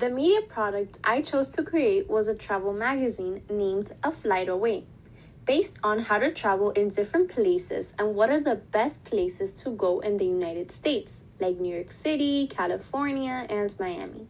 The media product I chose to create was a travel magazine named A Flight Away, based on how to travel in different places and what are the best places to go in the United States, like New York City, California, and Miami.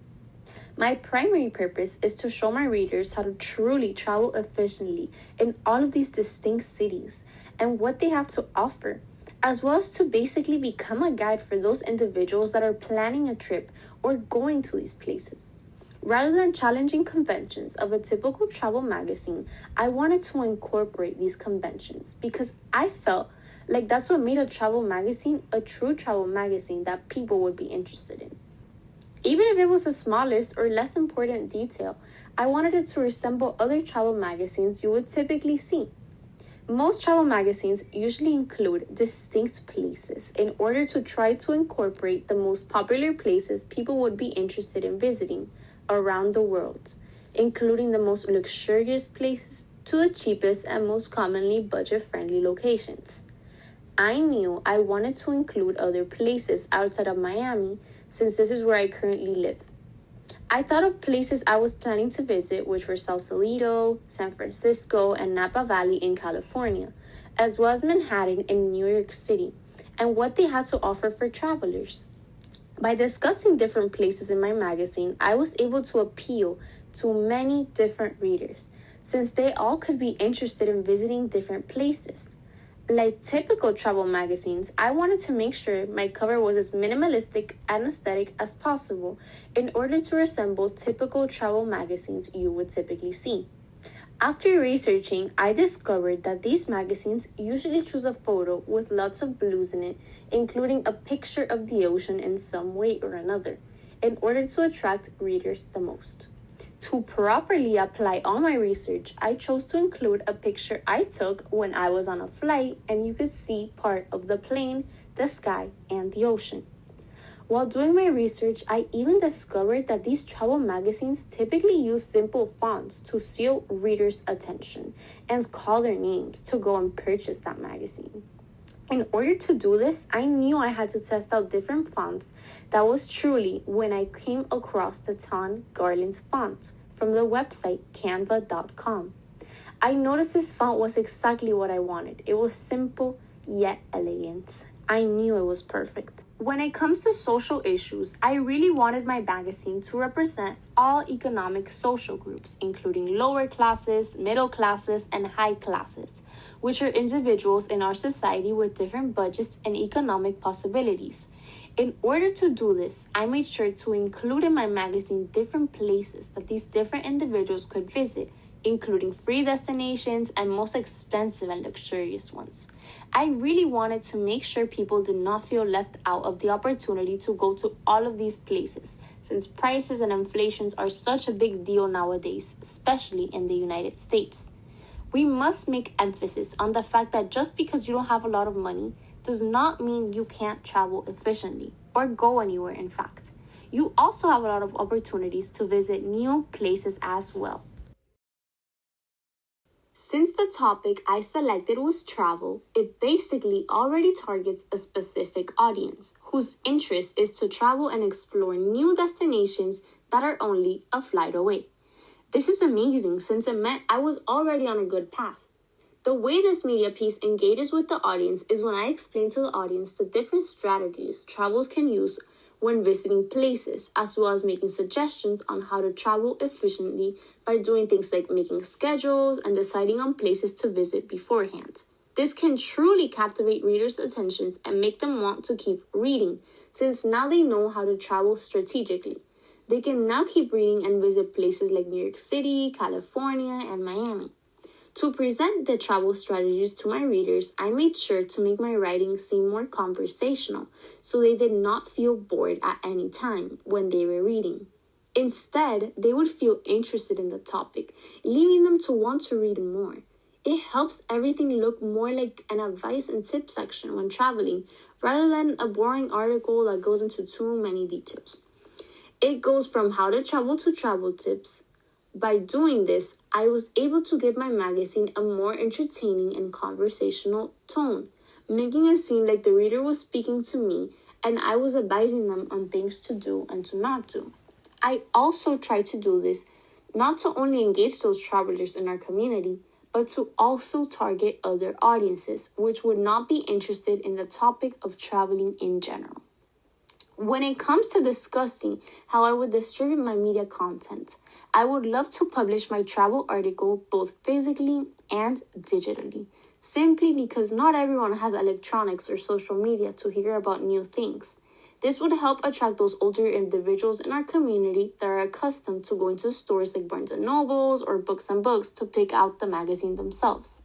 My primary purpose is to show my readers how to truly travel efficiently in all of these distinct cities and what they have to offer, as well as to basically become a guide for those individuals that are planning a trip or going to these places. Rather than challenging conventions of a typical travel magazine, I wanted to incorporate these conventions because I felt like that's what made a travel magazine a true travel magazine that people would be interested in. Even if it was the smallest or less important detail, I wanted it to resemble other travel magazines you would typically see. Most travel magazines usually include distinct places in order to try to incorporate the most popular places people would be interested in visiting around the world, including the most luxurious places to the cheapest and most commonly budget-friendly locations. I knew I wanted to include other places outside of Miami since this is where I currently live. I thought of places I was planning to visit, which were Sausalito, San Francisco, and Napa Valley in California, as well as Manhattan in New York City, and what they had to offer for travelers. By discussing different places in my magazine, I was able to appeal to many different readers, since they all could be interested in visiting different places. Like typical travel magazines, I wanted to make sure my cover was as minimalistic and aesthetic as possible in order to resemble typical travel magazines you would typically see. After researching, I discovered that these magazines usually choose a photo with lots of blues in it, including a picture of the ocean in some way or another, in order to attract readers the most. To properly apply all my research, I chose to include a picture I took when I was on a flight and you could see part of the plane, the sky, and the ocean. While doing my research, I even discovered that these travel magazines typically use simple fonts to seal readers' attention and call their names to go and purchase that magazine. In order to do this, I knew I had to test out different fonts. That was truly when I came across the Ton Garland font from the website canva.com. I noticed this font was exactly what I wanted. It was simple yet elegant. I knew it was perfect. When it comes to social issues, I really wanted my magazine to represent all economic social groups, including lower classes, middle classes, and high classes, which are individuals in our society with different budgets and economic possibilities. In order to do this, I made sure to include in my magazine different places that these different individuals could visit, including free destinations and most expensive and luxurious ones. I really wanted to make sure people did not feel left out of the opportunity to go to all of these places, since prices and inflations are such a big deal nowadays, especially in the United States. We must make emphasis on the fact that just because you don't have a lot of money does not mean you can't travel efficiently or go anywhere, in fact. You also have a lot of opportunities to visit new places as well. Since the topic I selected was travel, it basically already targets a specific audience whose interest is to travel and explore new destinations that are only a flight away. This is amazing since it meant I was already on a good path. The way this media piece engages with the audience is when I explain to the audience the different strategies travelers can use when visiting places, as well as making suggestions on how to travel efficiently by doing things like making schedules and deciding on places to visit beforehand. This can truly captivate readers' attentions and make them want to keep reading, since now they know how to travel strategically. They can now keep reading and visit places like New York City, California, and Miami. To present the travel strategies to my readers, I made sure to make my writing seem more conversational, so they did not feel bored at any time when they were reading. Instead, they would feel interested in the topic, leading them to want to read more. It helps everything look more like an advice and tip section when traveling, rather than a boring article that goes into too many details. It goes from how to travel tips. By doing this, I was able to give my magazine a more entertaining and conversational tone, making it seem like the reader was speaking to me and I was advising them on things to do and to not do. I also try to do this not to only engage those travelers in our community, but to also target other audiences which would not be interested in the topic of traveling in general. When it comes to discussing how I would distribute my media content, I would love to publish my travel article both physically and digitally, simply because not everyone has electronics or social media to hear about new things. This would help attract those older individuals in our community that are accustomed to going to stores like Barnes & Nobles or Books and Books to pick out the magazine themselves.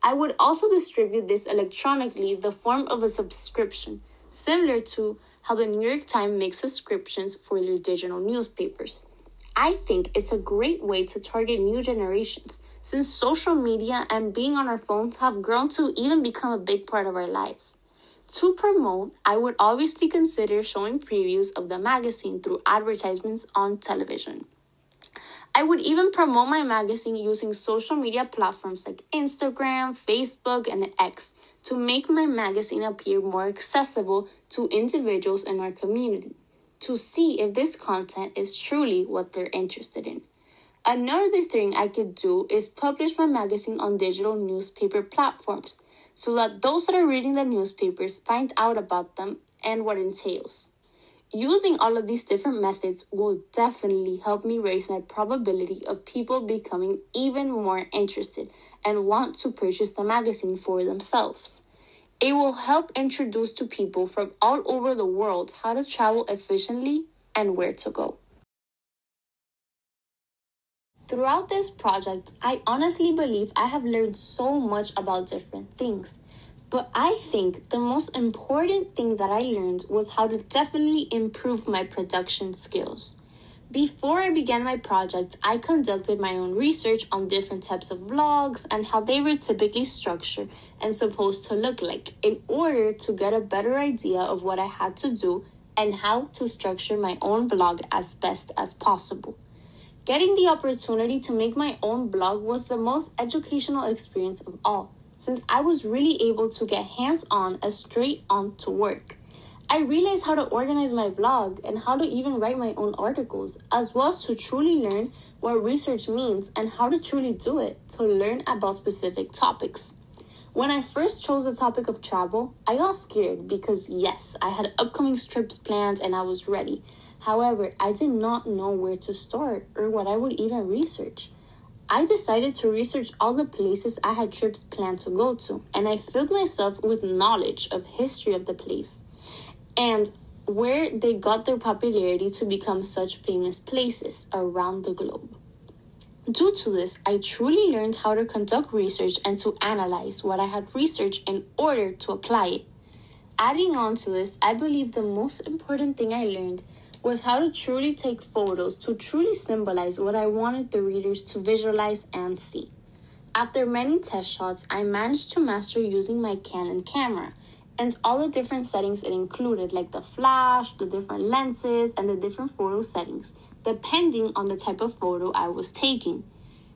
I would also distribute this electronically in the form of a subscription, similar to how the New York Times makes subscriptions for their digital newspapers. I think it's a great way to target new generations, since social media and being on our phones have grown to even become a big part of our lives. To promote, I would obviously consider showing previews of the magazine through advertisements on television. I would even promote my magazine using social media platforms like Instagram, Facebook, and X to make my magazine appear more accessible to individuals in our community, to see if this content is truly what they're interested in. Another thing I could do is publish my magazine on digital newspaper platforms, so that those that are reading the newspapers find out about them and what it entails. Using all of these different methods will definitely help me raise my probability of people becoming even more interested and want to purchase the magazine for themselves. It will help introduce to people from all over the world how to travel efficiently and where to go. Throughout this project, I honestly believe I have learned so much about different things. But I think the most important thing that I learned was how to definitely improve my production skills. Before I began my project, I conducted my own research on different types of vlogs and how they were typically structured and supposed to look like in order to get a better idea of what I had to do and how to structure my own vlog as best as possible. Getting the opportunity to make my own blog was the most educational experience of all, since I was really able to get hands-on and straight on to work. I realized how to organize my vlog and how to even write my own articles, as well as to truly learn what research means and how to truly do it to learn about specific topics. When I first chose the topic of travel, I got scared because yes, I had upcoming trips planned and I was ready. However, I did not know where to start or what I would even research. I decided to research all the places I had trips planned to go to, and I filled myself with knowledge of history of the place and where they got their popularity to become such famous places around the globe. Due to this, I truly learned how to conduct research and to analyze what I had researched in order to apply it. Adding on to this, I believe the most important thing I learned was how to truly take photos to truly symbolize what I wanted the readers to visualize and see. After many test shots, I managed to master using my Canon camera and all the different settings it included, like the flash, the different lenses, and the different photo settings, depending on the type of photo I was taking.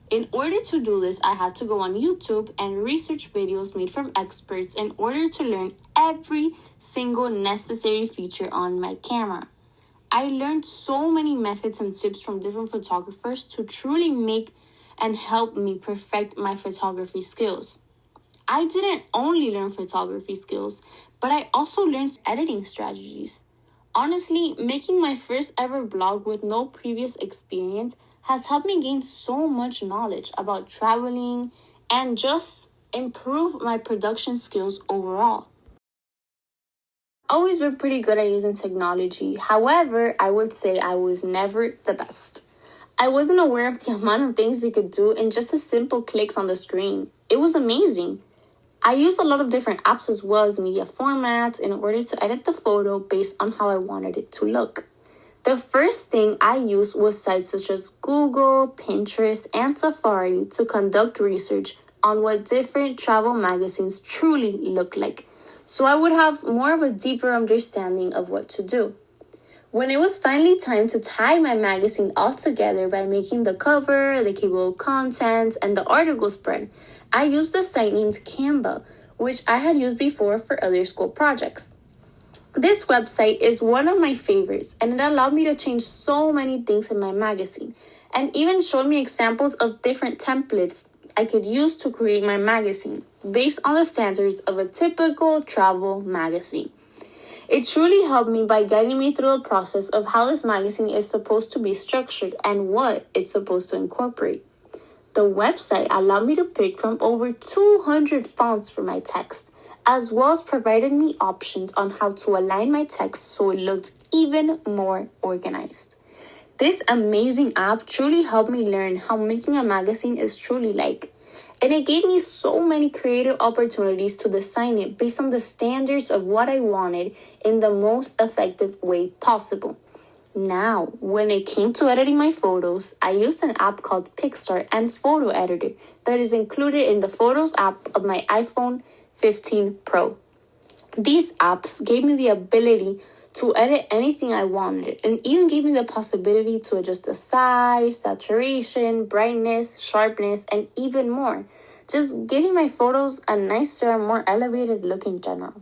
In order to do this, I had to go on YouTube and research videos made from experts in order to learn every single necessary feature on my camera. I learned so many methods and tips from different photographers to truly make and help me perfect my photography skills. I didn't only learn photography skills, but I also learned editing strategies. Honestly, making my first ever blog with no previous experience has helped me gain so much knowledge about traveling and just improve my production skills overall. Always been pretty good at using technology. However, I would say I was never the best. I wasn't aware of the amount of things you could do in just a simple clicks on the screen. It was amazing. I used a lot of different apps as well as media formats in order to edit the photo based on how I wanted it to look. The first thing I used was sites such as Google, Pinterest, and Safari to conduct research on what different travel magazines truly look like, so I would have more of a deeper understanding of what to do. When it was finally time to tie my magazine all together by making the cover, the table of contents, and the article spread, I used a site named Canva, which I had used before for other school projects. This website is one of my favorites, and it allowed me to change so many things in my magazine, and even showed me examples of different templates I could use to create my magazine based on the standards of a typical travel magazine. It truly helped me by guiding me through the process of how this magazine is supposed to be structured and what it's supposed to incorporate. The website allowed me to pick from over 200 fonts for my text, as well as provided me options on how to align my text so it looked even more organized. This amazing app truly helped me learn how making a magazine is truly like, and it gave me so many creative opportunities to design it based on the standards of what I wanted in the most effective way possible. Now, when it came to editing my photos, I used an app called Pixar and Photo Editor that is included in the Photos app of my iPhone 15 Pro. These apps gave me the ability to edit anything I wanted and even gave me the possibility to adjust the size, saturation, brightness, sharpness, and even more, just giving my photos a nicer, more elevated look in general.